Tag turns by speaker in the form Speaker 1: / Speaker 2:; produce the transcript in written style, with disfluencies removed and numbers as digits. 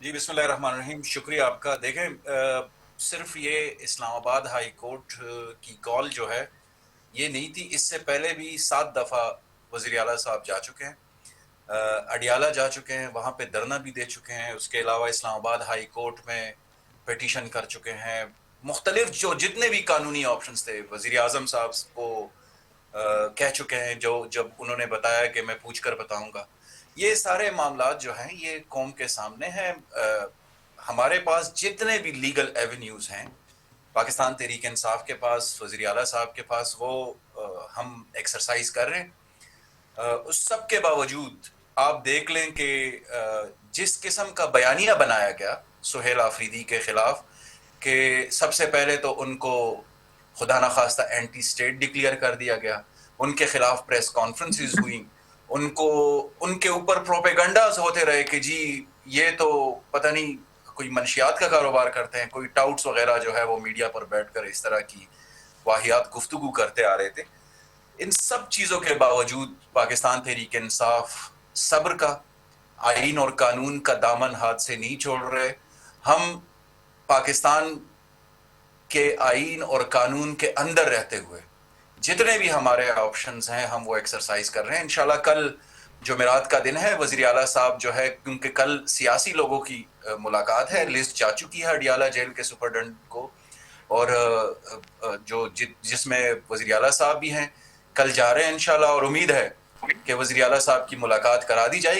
Speaker 1: जी, बिस्मिल्लाहिर्रहमानिर्रहीम। शुक्रिया आपका। देखें, सिर्फ ये इस्लामाबाद हाई कोर्ट की कॉल जो है, ये नहीं थी। इससे पहले भी 7 दफ़ा वज़ीर आला साहब जा चुके हैं, अडियाला जा चुके हैं, वहाँ पे धरना भी दे चुके हैं। उसके अलावा इस्लामाबाद हाई कोर्ट में पिटीशन कर चुके हैं। मुख्तलिफ जो जितने भी कानूनी ऑप्शंस थे, वज़ीर आज़म साहब को कह चुके हैं, जो जब उन्होंने बताया कि मैं पूछ कर बताऊंगा। ये सारे मामलात जो हैं ये कौम के सामने हैं। हमारे पास जितने भी लीगल एवेन्यूज़ हैं, पाकिस्तान तहरीक इंसाफ के पास, वज़ीर आला साहब के पास, वो हम एक्सरसाइज कर रहे हैं। उस सब के बावजूद आप देख लें कि जिस किस्म का बयानिया बनाया गया सुहेल आफरीदी के खिलाफ, कि सबसे पहले तो उनको खुदा न खास्ता एंटी स्टेट डिक्लेयर कर दिया गया, उनके खिलाफ प्रेस कॉन्फ्रेंसेस हुई, उनको उनके ऊपर प्रोपेगंडाज होते रहे कि जी ये तो पता नहीं कोई मनशियात का कारोबार करते हैं, कोई टाउट्स वगैरह जो है वो मीडिया पर बैठकर इस तरह की वाहियात गुफ्तगू करते आ रहे थे। इन सब चीज़ों के बावजूद पाकिस्तान तहरीक इंसाफ सब्र का, आइन और कानून का दामन हाथ से नहीं छोड़ रहे। हम पाकिस्तान के आइन और कानून के अंदर रहते हुए जितने भी हमारे ऑप्शंस हैं हम वो एक्सरसाइज कर रहे हैं। इंशाल्लाह कल जुमेरात का दिन है, वज़ीर आला साहब जो है, क्योंकि कल सियासी लोगों की मुलाकात है, लिस्ट जा चुकी है अडियाला जेल के सुपरडेंट को, और जो जिसमें वज़ीर आला साहब भी हैं, कल जा रहे हैं इंशाल्लाह, और उम्मीद है कि वज़ीर आला साहब की मुलाकात करा दी जाएगी।